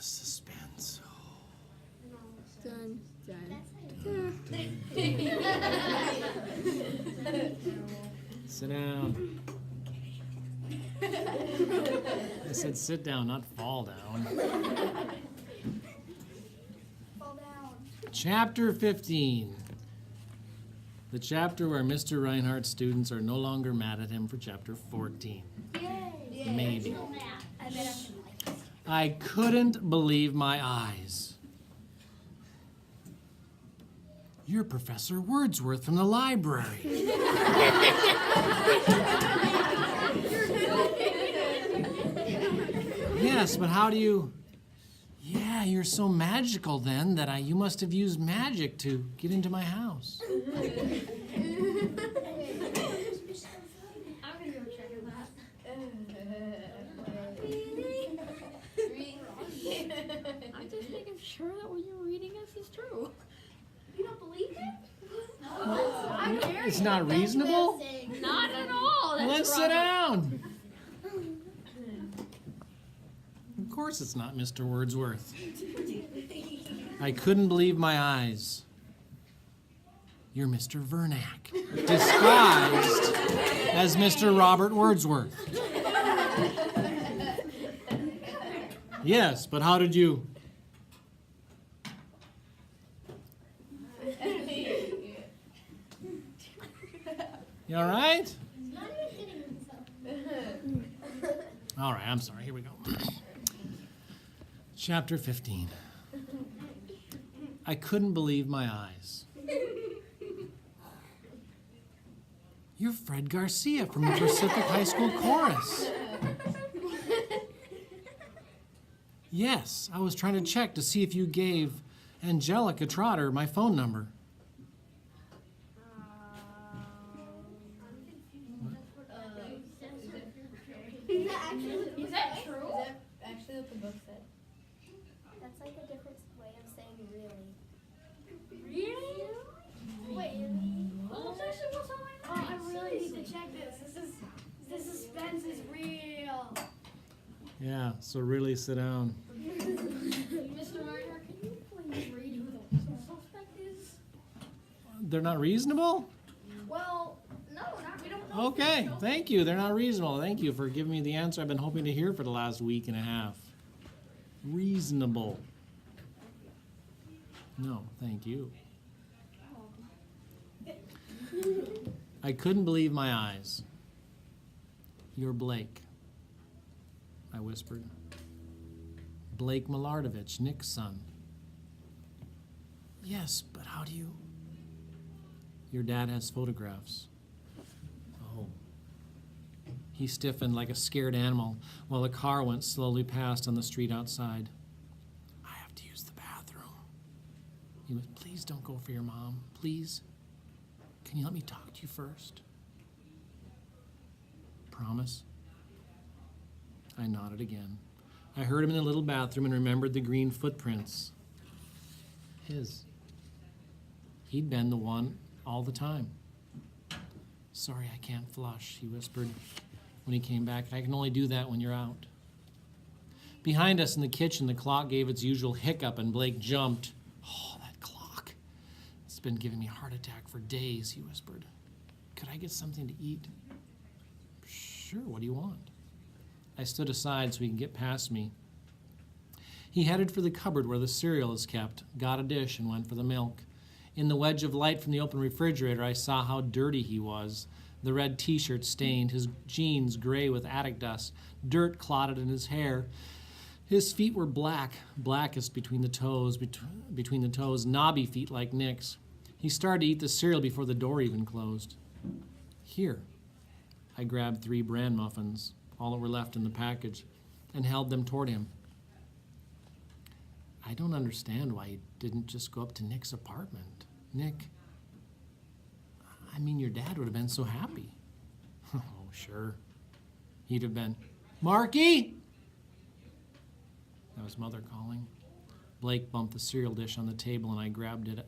the suspense. Dun, dun. Sit down. I said sit down, not fall down. Fall down. Chapter 15. The chapter where Mr. Reinhardt's students are no longer mad at him for chapter 14. Yay. Maybe. I bet I'm gonna like this. I couldn't believe my eyes. You're Professor Wordsworth from the library. Yes, but how do you... Yeah, you're so magical then that you must have used magic to get into my house. I'm gonna go check that. I'm just making sure that what you're reading is true. You don't believe it? I'm very It's not reasonable? Not at all. That's Let's sit wrong. down. Of course it's not Mr. Wordsworth. I couldn't believe my eyes. You're Mr. Vernac, disguised as Mr. Robert Wordsworth. Yes, but how did you... You all right? He's not even kidding himself. All right, I'm sorry. Here we go. Chapter 15. I couldn't believe my eyes. You're Fred Garcia from the Pacific High School Chorus. Yes, I was trying to check to see if you gave Angelica Trotter my phone number. Is that true? Is that actually what the book said? That's like a different way of saying really. Really? Wait. Well, that's actually what's on my Oh, mind. I really need to check this. This suspense is real. Yeah, so really sit down. Mr. Reinhardt, can you please read who the suspect is? They're not reasonable? Well, no, we don't know. Okay, thank you. They're not reasonable. Thank you for giving me the answer I've been hoping to hear for the last week and a half. Reasonable. No, thank you. I couldn't believe my eyes. You're Blake, I whispered. Blake Milardovich, Nick's son. Yes, but how do you... Your dad has photographs. Oh. He stiffened like a scared animal while a car went slowly past on the street outside. I have to use the bathroom. He was, please don't go for your mom. Please. Can you let me talk to you first? Promise? I nodded again. I heard him in the little bathroom and remembered the green footprints. His. He'd been the one all the time. Sorry, I can't flush, he whispered when he came back. I can only do that when you're out. Behind us in the kitchen, the clock gave its usual hiccup and Blake jumped. Oh, that clock. It's been giving me a heart attack for days, he whispered. Could I get something to eat? Sure, what do you want? I stood aside so he could get past me. He headed for the cupboard where the cereal is kept, got a dish, and went for the milk. In the wedge of light from the open refrigerator, I saw how dirty he was. The red t-shirt stained, his jeans gray with attic dust, dirt clotted in his hair. His feet were black, blackest between the toes, knobby feet like Nick's. He started to eat the cereal before the door even closed. Here. I grabbed 3 bran muffins, all that were left in the package, and held them toward him. I don't understand why he didn't just go up to Nick's apartment. Nick, I mean, your dad would have been so happy. Oh, sure. He'd have been, Marky! That was Mother calling. Blake bumped the cereal dish on the table and I grabbed it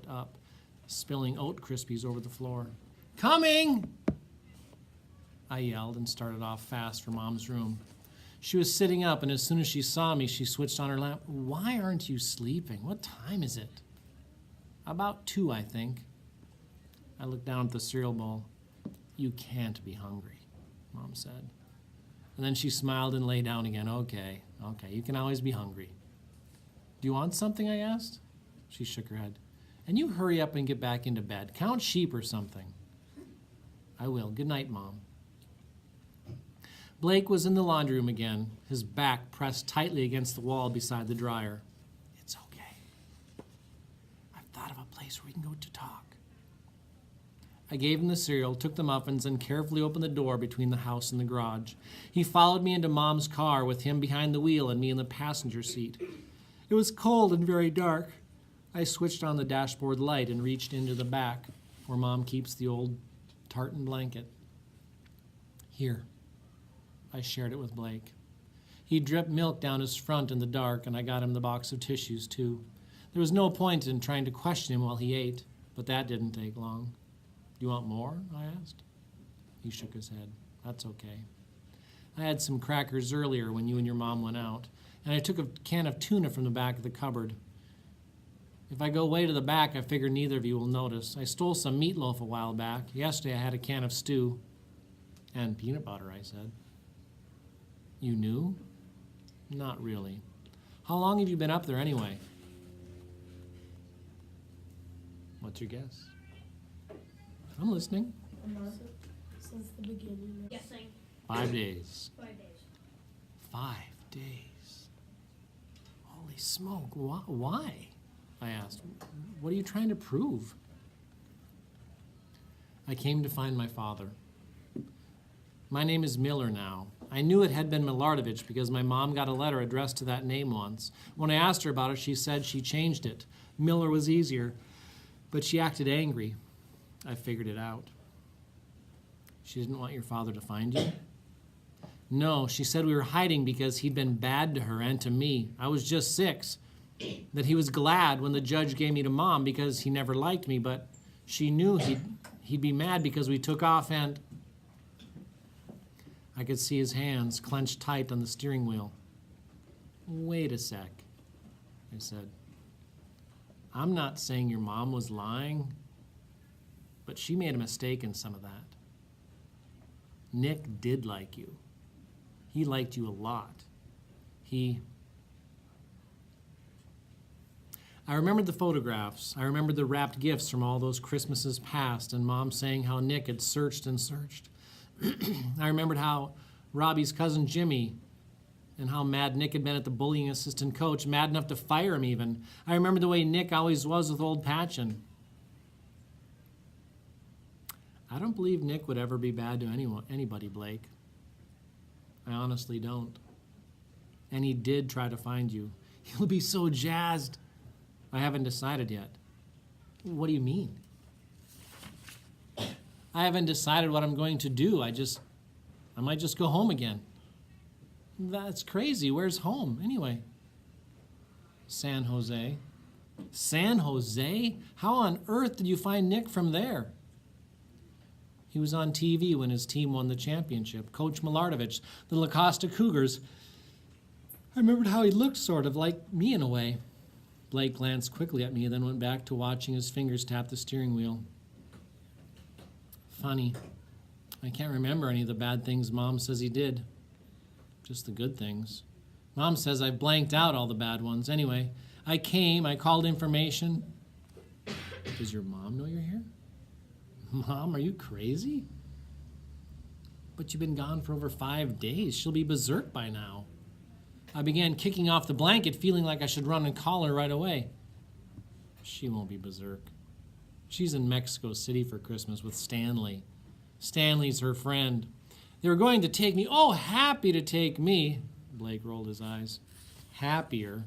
up, spilling Oat Krispies over the floor. Coming! I yelled and started off fast for Mom's room. She was sitting up, and as soon as she saw me, she switched on her lamp. Why aren't you sleeping? What time is it? About 2, I think. I looked down at the cereal bowl. You can't be hungry, Mom said. And then she smiled and lay down again. Okay, you can always be hungry. Do you want something, I asked? She shook her head. And you hurry up and get back into bed. Count sheep or something. I will. Good night, Mom. Blake was in the laundry room again, his back pressed tightly against the wall beside the dryer. It's okay. I've thought of a place where we can go to talk. I gave him the cereal, took the muffins, and carefully opened the door between the house and the garage. He followed me into Mom's car with him behind the wheel and me in the passenger seat. It was cold and very dark. I switched on the dashboard light and reached into the back, where Mom keeps the old tartan blanket. Here. I shared it with Blake. He dripped milk down his front in the dark, and I got him the box of tissues, too. There was no point in trying to question him while he ate, but that didn't take long. Do you want more? I asked. He shook his head. That's okay. I had some crackers earlier when you and your mom went out, and I took a can of tuna from the back of the cupboard. If I go way to the back, I figure neither of you will notice. I stole some meatloaf a while back. Yesterday I had a can of stew. And peanut butter, I said. You knew? Not really. How long have you been up there anyway? What's your guess? I'm listening. Since the beginning. Guessing. 5 days. 5 days. 5 days. Holy smoke. Why? I asked. What are you trying to prove? I came to find my father. My name is Miller now. I knew it had been Milardovich because my mom got a letter addressed to that name once. When I asked her about it, she said she changed it. Miller was easier, but she acted angry. I figured it out. She didn't want your father to find you? No, she said we were hiding because he'd been bad to her and to me. I was just 6. That he was glad when the judge gave me to Mom because he never liked me, but she knew he'd be mad because we took off and... I could see his hands clenched tight on the steering wheel. Wait a sec, I said. I'm not saying your mom was lying, but she made a mistake in some of that. Nick did like you. He liked you a lot. I remembered the photographs. I remembered the wrapped gifts from all those Christmases past and Mom saying how Nick had searched and searched. I remembered how Robbie's cousin Jimmy and how mad Nick had been at the bullying assistant coach, mad enough to fire him even. I remember the way Nick always was with old Patchen. I don't believe Nick would ever be bad to anybody, Blake. I honestly don't. And he did try to find you. He'll be so jazzed. I haven't decided yet. What do you mean? I haven't decided what I'm going to do. I might just go home again. That's crazy. Where's home, anyway? San Jose. San Jose? How on earth did you find Nick from there? He was on TV when his team won the championship. Coach Milardovich, the La Costa Cougars. I remembered how he looked sort of like me in a way. Blake glanced quickly at me, then went back to watching his fingers tap the steering wheel. Funny. I can't remember any of the bad things Mom says he did. Just the good things. Mom says I blanked out all the bad ones. Anyway, I came, I called information. Does your mom know you're here? Mom, are you crazy? But you've been gone for over 5 days. She'll be berserk by now. I began kicking off the blanket, feeling like I should run and call her right away. She won't be berserk. She's in Mexico City for Christmas with Stanley. Stanley's her friend. They were going to take me. Oh, happy to take me. Blake rolled his eyes. Happier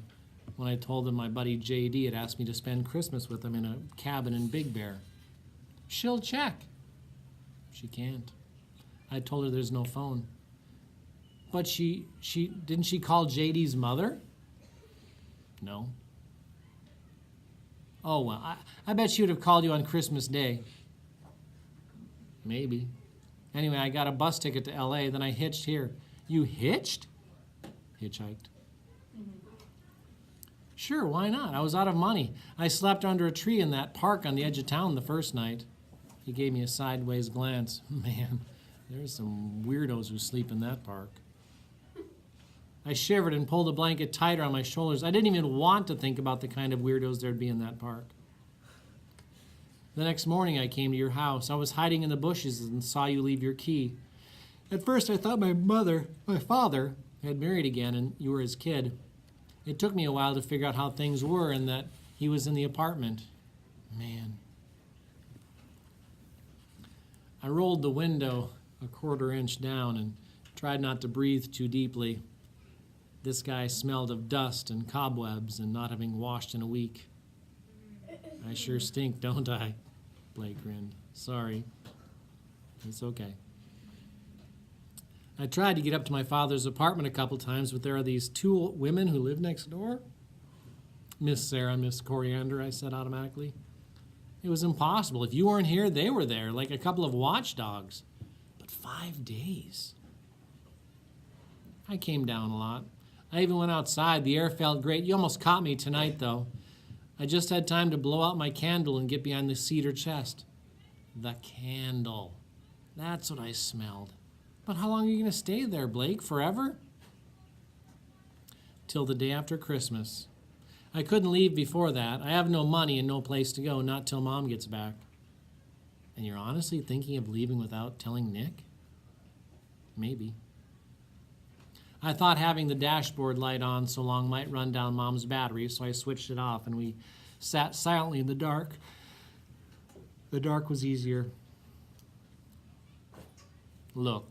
when I told him my buddy JD had asked me to spend Christmas with him in a cabin in Big Bear. She'll check. She can't. I told her there's no phone. But didn't she call JD's mother? No. Oh, well, I bet she would have called you on Christmas Day. Maybe. Anyway, I got a bus ticket to L.A., then I hitched here. You hitched? hitchhiked. Sure, why not? I was out of money. I slept under a tree in that park on the edge of town the first night. He gave me a sideways glance. Man, there's some weirdos who sleep in that park. I shivered and pulled the blanket tighter on my shoulders. I didn't even want to think about the kind of weirdos there'd be in that park. The next morning I came to your house. I was hiding in the bushes and saw you leave your key. At first I thought my father, had married again and you were his kid. It took me a while to figure out how things were and that he was in the apartment. Man. I rolled the window a quarter inch down and tried not to breathe too deeply. This guy smelled of dust and cobwebs and not having washed in a week. I sure stink, don't I? Blake grinned. Sorry. It's okay. I tried to get up to my father's apartment a couple times, but there are these two women who live next door. Miss Sarah, Miss Coriander, I said automatically. It was impossible. If you weren't here, they were there, like a couple of watchdogs. But 5 days. I came down a lot. I even went outside. The air felt great. You almost caught me tonight, though. I just had time to blow out my candle and get behind the cedar chest. The candle. That's what I smelled. But how long are you going to stay there, Blake? Forever? Till the day after Christmas. I couldn't leave before that. I have no money and no place to go, not till Mom gets back. And you're honestly thinking of leaving without telling Nick? Maybe. I thought having the dashboard light on so long might run down Mom's battery, so I switched it off and we sat silently in the dark. The dark was easier. Look,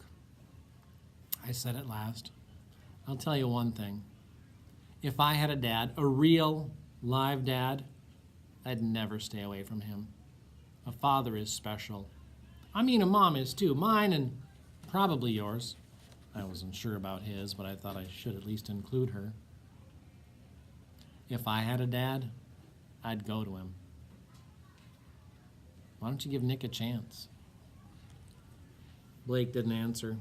I said at last, I'll tell you one thing. If I had a dad, a real, live dad, I'd never stay away from him. A father is special. I mean, a mom is too. Mine and probably yours. I wasn't sure about his, but I thought I should at least include her. If I had a dad, I'd go to him. Why don't you give Nick a chance? Blake didn't answer.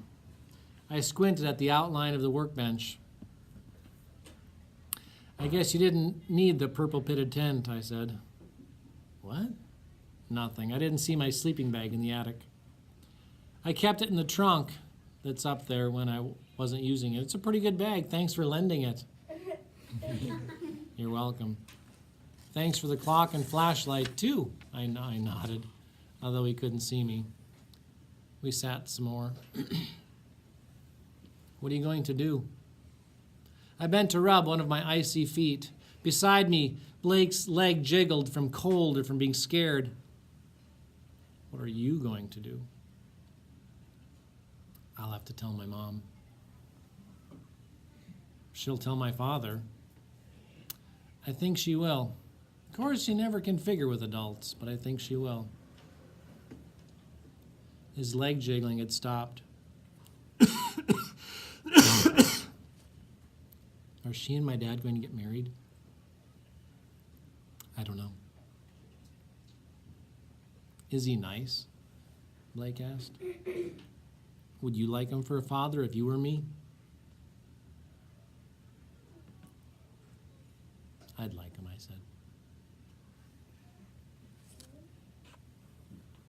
I squinted at the outline of the workbench. I guess you didn't need the purple-pitted tent, I said. What? Nothing. I didn't see my sleeping bag in the attic. I kept it in the trunk that's up there when I wasn't using it. It's a pretty good bag. Thanks for lending it. You're welcome. Thanks for the clock and flashlight, too, I nodded, although he couldn't see me. We sat some more. What are you going to do? I bent to rub one of my icy feet. Beside me, Blake's leg jiggled from cold or from being scared. What are you going to do? I'll have to tell my mom. She'll tell my father. I think she will. Of course, you never can figure with adults, but I think she will. His leg jiggling had stopped. Are she and my dad going to get married? I don't know. Is he nice? Blake asked. Would you like him for a father if you were me? I'd like him, I said.